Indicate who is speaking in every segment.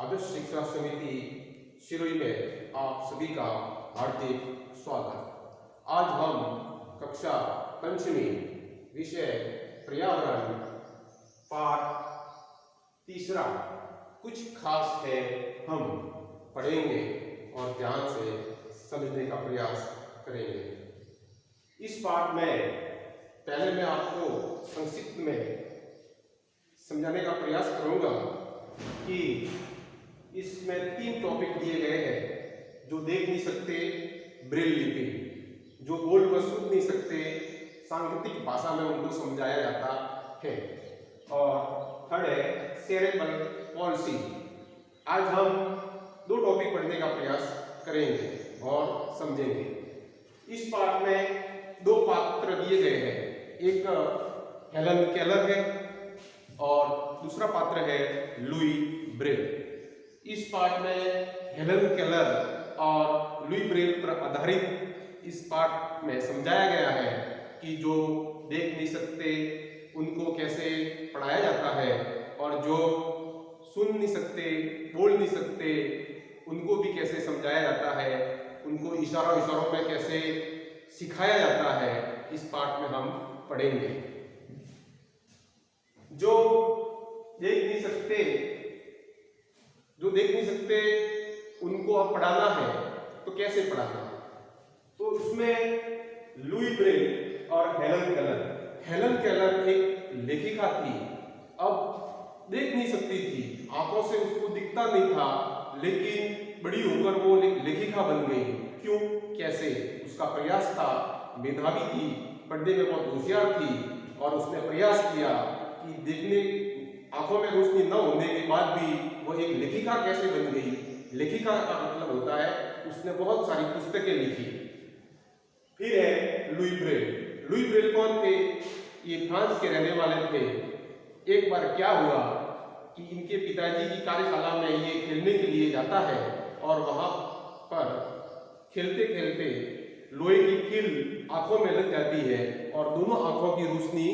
Speaker 1: आदर्श शिक्षा समिति सिरोही में आप सभी का हार्दिक स्वागत। आज हम कक्षा पंचमी विषय पर्यावरण पाठ तीसरा कुछ खास है हम पढ़ेंगे और ध्यान से समझने का प्रयास करेंगे। इस पाठ में पहले मैं आपको संक्षिप्त में समझाने का प्रयास करूंगा कि इसमें 3 टॉपिक दिए गए हैं। जो देख नहीं सकते ब्रेल लिपि, जो बोल व सुन नहीं सकते सांकेतिक भाषा में उनको समझाया जाता है, और थर्ड है सेरेब्रल पॉल्सी। आज हम 2 टॉपिक पढ़ने का प्रयास करेंगे और समझेंगे। इस पाठ में 2 पात्र दिए गए हैं, एक हेलन केलर है और दूसरा पात्र है लुई ब्रेल। इस पाठ में हेलन केलर और लुई ब्रेल पर आधारित इस पाठ में समझाया गया है कि जो देख नहीं सकते उनको कैसे पढ़ाया जाता है, और जो सुन नहीं सकते बोल नहीं सकते उनको भी कैसे समझाया जाता है, उनको इशारों में कैसे सिखाया जाता है। इस पाठ में हम पढ़ेंगे। जो देख नहीं सकते उनको अब पढ़ाना है तो कैसे पढ़ाना, तो उसमें लुई ब्रेल और हेलन केलर एक लेखिका थी। अब देख नहीं सकती थी, आंखों से उसको दिखता नहीं था, लेकिन बड़ी होकर वो लेखिका बन गई। क्यों, कैसे? उसका प्रयास था, मेधावी थी, पढ़ने में बहुत होशियार थी, और उसने प्रयास किया कि देखने आंखों में रोशनी न होने के बाद भी वो एक लेखिका कैसे बन गई। लेखिका का मतलब होता है उसने बहुत सारी पुस्तकें लिखी। फिर है लुई ब्रेल कौन थे? ये फ्रांस के रहने वाले थे। एक बार क्या हुआ कि इनके पिताजी की कार्यशाला में ये खेलने के लिए जाता है, और वहां पर खेलते खेलते लोहे की कील आंखों में लग जाती है और दोनों आंखों की रोशनी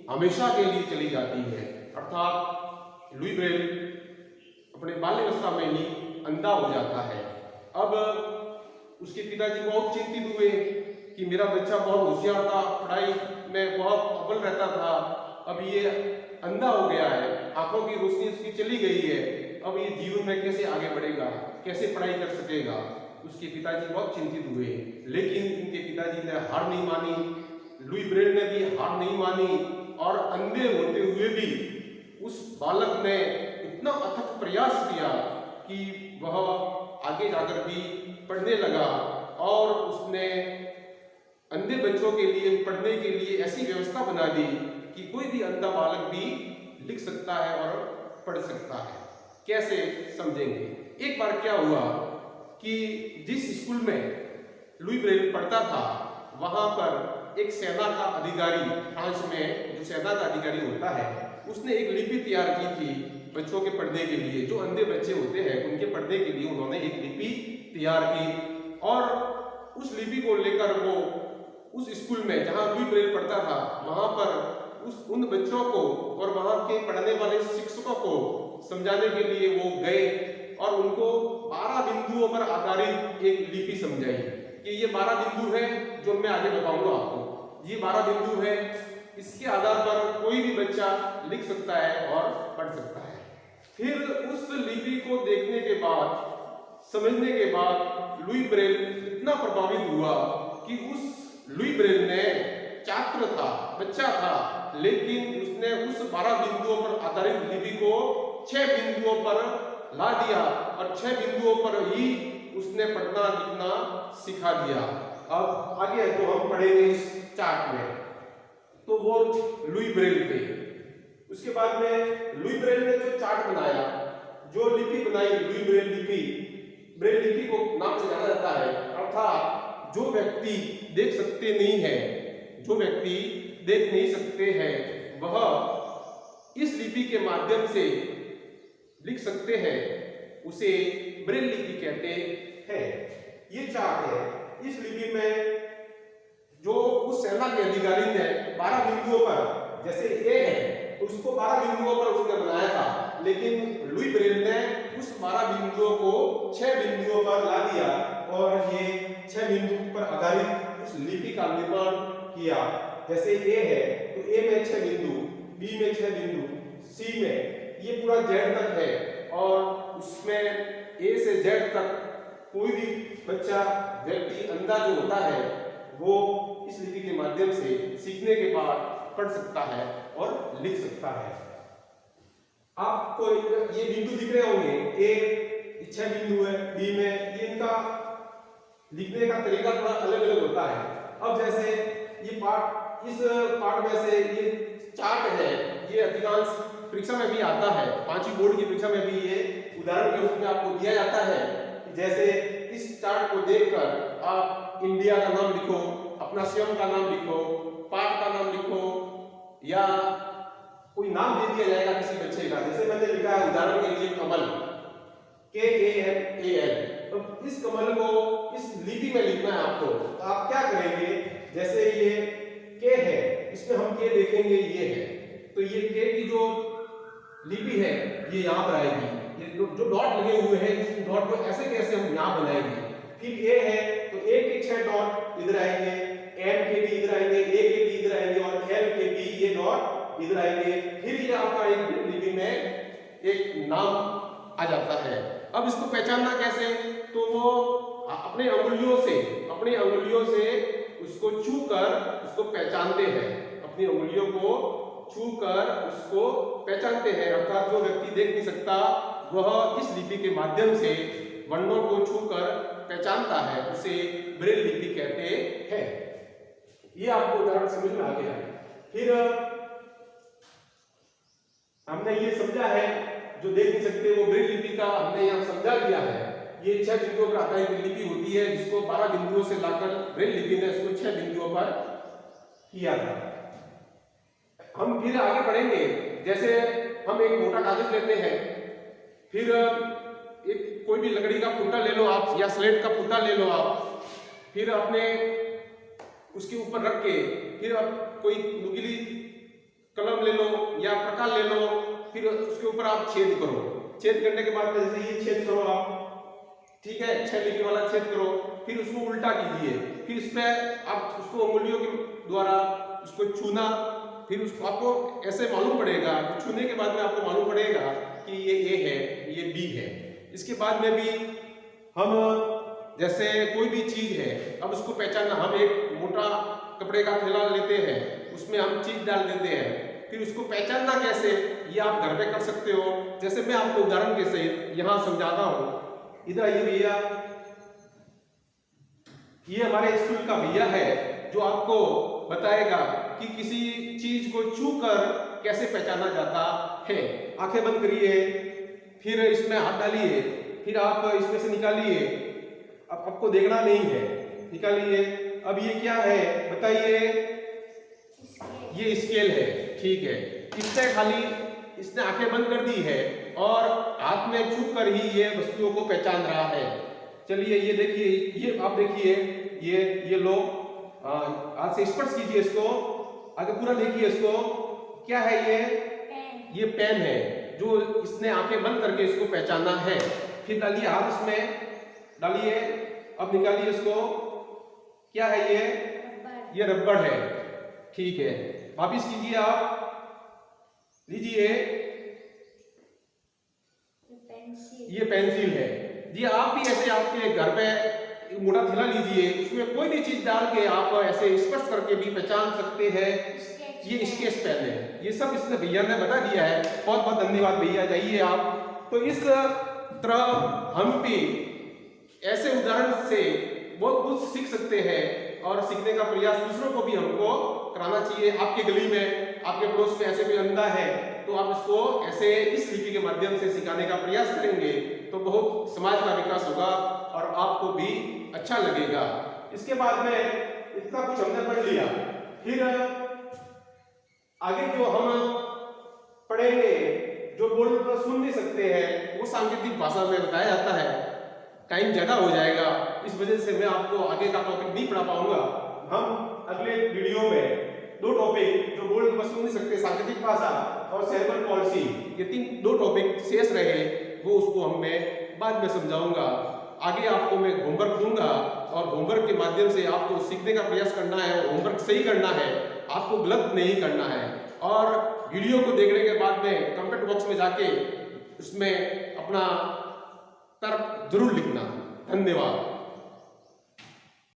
Speaker 1: हमेशा के लिए चली जाती है। अर्थात लुई ब्रेल अपने बाल्यावस्था में ही अंधा हो जाता है। अब उसके पिताजी बहुत चिंतित हुए कि मेरा बच्चा बहुत होशियार था, पढ़ाई में बहुत अव्वल रहता था, अब ये अंधा हो गया है, आंखों की रोशनी उसकी चली गई है, अब ये जीवन में कैसे आगे बढ़ेगा, कैसे पढ़ाई कर सकेगा। उसके पिताजी बहुत चिंतित हुए, लेकिन इनके पिताजी ने हार नहीं मानी, लुई ब्रेल ने भी हार नहीं मानी, और अंधे होते हुए भी उस बालक ने इतना अथक प्रयास किया कि वह आगे जाकर भी पढ़ने लगा, और उसने अंधे बच्चों के लिए पढ़ने के लिए ऐसी व्यवस्था बना दी कि कोई भी अंधा बालक भी लिख सकता है और पढ़ सकता है। कैसे, समझेंगे। एक बार क्या हुआ कि जिस स्कूल में लुई ब्रेल पढ़ता था वहां पर एक सेना का अधिकारी, फ्रांस में जो सेना का अधिकारी होता है, उसने एक लिपि तैयार की थी बच्चों के पढ़ने के लिए। जो अंधे बच्चे होते हैं उनके पढ़ने के लिए उन्होंने एक लिपि तैयार की, और उस लिपि को लेकर वो उस स्कूल में जहां लुई ब्रेल पढ़ता था वहां पर उन बच्चों को और वहां के पढ़ने वाले शिक्षकों को समझाने के लिए वो गए, और उनको 12 बिंदुओं पर आधारित एक लिपि समझाई कि ये 12 बिंदु है जो मैं आगे बताऊंगा आपको। ये 12 बिंदु है, इसके आधार पर कोई भी बच्चा लिख सकता है और पढ़ सकता है। फिर उस लिपि को देखने के बाद, समझने के बाद लुई ब्रेल इतना प्रभावित हुआ कि उस लुई ब्रेल ने छात्र था, बच्चा था, लेकिन उसने उस 12 बिंदुओं पर आधारित लिपि को 6 बिंदुओं पर ला दिया, और 6 बिंदुओं पर ही उसने पढ़ना लिखना सिखा दिया। अब आगे तो हम पढ़ेंगे इस चार्ट में। तो वो लुई ब्रेल थे। उसके बाद में लुई ब्रेल ने जो चार्ट बनाया, जो लिपि बनाई, लुई ब्रेल लिपि को नाम से जाना जाता है। अर्थात जो व्यक्ति देख सकते हैं वह इस लिपि के माध्यम से लिख सकते हैं, उसे ब्रेल लिपि कहते हैं। ये चार्ट है। इस लिपि में जो उस सेना के अधिकारी ने 12 बिंदुओं पर, जैसे ए है तो उसको 12 बिंदुओं पर उसने बनाया था, लेकिन लुई ब्रेल ने उस 12 बिंदुओं को 6 बिंदुओं पर ला दिया और ये 6 बिंदु पर आधारित उस लिपि का निर्माण किया। जैसे ए है तो ए में 6 बिंदु, बी में 6 बिंदु, सी में ये पूरा जेड तक है और उसमें ए से जेड तक कोई भी बच्चा व्यक्ति अंधा जो होता है वो इस लिपि के माध्यम से सीखने के बाद पढ़ सकता है और लिख सकता है। आपको ये बिंदु दिख रहे होंगे, ए 6 बिंदु है, बी में ये इनका लिखने का तरीका थोड़ा अलग अलग होता है। अब जैसे ये पार्ट, इस पार्ट में से ये चार्ट है, ये अधिकांश परीक्षा में भी आता है, 5वीं बोर्ड की परीक्षा में भी ये उदाहरण के रूप में आपको दिया जाता है। जैसे इस चार्ट को देखकर आप इंडिया का नाम लिखो, अपना स्वयं का नाम लिखो, पार्ट का नाम लिखो या कोई नाम दे दिया जाएगा किसी बच्चे का। जैसे मैंने लिखा है उदाहरण के लिए कमल, KAMAL। तो इस कमल को इस लिपि में लिखना है आपको। तो आप क्या करेंगे, जैसे ये K है, इसमें हम K देखेंगे ये है, तो ये K की जो लिपि है ये यहाँ पर आएगी। ये जो डॉट लगे हुए हैं इस डॉट को ऐसे कैसे हम यहाँ बनाएंगे। फिर A है तो A के 6 डॉट इधर आएंगे, M के भी इधर आएंगे, A के भी इधर आएंगे और L के भी ये डॉट इधर आएंगे। फिर ये आपका एक लिपि में एक नाम आ जाता है। अब इसको पहचानना कैसे, तो वो अपने अंगुलियों से उसको छू कर उसको पहचानते हैं, अपनी अंगुलियों को छू कर उसको पहचानते हैं। अर्थात जो व्यक्ति देख नहीं सकता वह इस लिपि के माध्यम से वर्णों को छू कर पहचानता है, उसे ब्रेल लिपि कहते हैं। ये आपको उदाहरण समझ में आ गया। फिर हमने ये समझा है, जो देख नहीं सकते वो ब्रेल लिपि का हमने यहाँ समझा दिया है। ये 6 बिंदुओं पर आधारित लिपि होती है, जिसको 12 बिंदुओं से लाकर ब्रेल लिपि ने इसको 6 बिंदुओं पर किया था। हम फिर आगे बढ़ेंगे। जैसे हम एक मोटा कागज लेते हैं, फिर एक कोई भी लकड़ी का फुट्टा ले लो आप या स्लेट का फुट्टा ले लो आप, फिर अपने उसके ऊपर रख के फिर आप कोई नुकीली कलम ले लो या प्रकार ले लो, फिर उसके ऊपर आप छेद करो। छेद करने के बाद जैसे ये छेद करो आप, ठीक है, 6 लिपि वाला छेद करो, फिर उसको उल्टा कीजिए, फिर इस पे आप उसको उंगलियों के द्वारा उसको छूना, फिर उसको आपको ऐसे मालूम पड़ेगा, छूने के बाद में आपको मालूम पड़ेगा कि ये A है, ये B है। इसके बाद में भी हम जैसे कोई भी चीज है, अब उसको पहचानना, हम एक मोटा कपड़े का थैला लेते हैं, उसमें हम चीज डाल देते हैं, फिर उसको पहचानना कैसे, ये आप घर पे कर सकते हो। जैसे मैं आपको उदाहरण के सहित यहाँ समझाता हूँ। इधर आइए भैया, ये हमारे स्कूल का भैया है जो आपको बताएगा कि किसी चीज को छू कर कैसे पहचाना जाता है। आंखें बंद करिए, फिर इसमें हाथ डालिए, फिर आप इसमें से निकालिए। अब आपको देखना नहीं है, निकालिए। अब ये क्या है बताइए? ये स्केल है, ठीक है। इससे खाली इसने आंखें बंद कर दी है और हाथ में छू कर ही ये वस्तुओं को पहचान रहा है। चलिए ये देखिए, ये आप देखिए, ये लो, हाथ से स्पर्श कीजिए इसको, आगे पूरा देखिए इसको, क्या है ये पेन है जो इसने आंखें बंद करके इसको पहचाना है। फिर डालिए हाथ इसमें, डालिए, अब निकालिए इसको, क्या है ये रबड़ है, ठीक है। वापिस कीजिए आप, लीजिए, ये पेंसिल है जी। आप भी ऐसे आपके घर पे मोटा थैला लीजिए, उसमें कोई भी चीज डाल के आप ऐसे स्पर्श करके भी पहचान सकते हैं। ये स्केच पेन है। ये सब इसने भैया ने बता दिया है। बहुत बहुत धन्यवाद भैया, जाइए आप। तो इस तरह हम भी ऐसे उदाहरण से बहुत कुछ सीख सकते हैं और सीखने का प्रयास दूसरों को भी हमको कराना चाहिए। आपके गली में, आपके पड़ोस में ऐसे कोई अंधा है तो आप इसको ऐसे इस लिपि के माध्यम से सिखाने का प्रयास करेंगे तो बहुत समाज का विकास होगा और आपको भी अच्छा लगेगा। इसके बाद में इतना कुछ हमने पढ़ लिया, फिर आगे जो हम पढ़ेंगे, जो बोर्ड पर सुन नहीं सकते हैं, वो सांकेतिक भाषा में बताया जाता है। टाइम ज्यादा हो जाएगा, इस वजह से मैं आपको आगे का टॉपिक नहीं पढ़ा पाऊंगा। हम अगले वीडियो में 2 टॉपिक जो बोर्ड पर सुन नहीं सकते, सांकेतिक भाषा और सेरेब्रल पॉलिसी, ये 2 टॉपिक शेष रहे, वो उसको मैं बाद में समझाऊंगा। आगे आपको मैं होमवर्क दूंगा और होमवर्क के माध्यम से आपको सीखने का प्रयास करना है और होमवर्क सही करना है, आपको गलत नहीं करना है। और वीडियो को देखने के बाद में कमेंट बॉक्स में जाके उसमें अपना तर्क जरूर लिखना। धन्यवाद।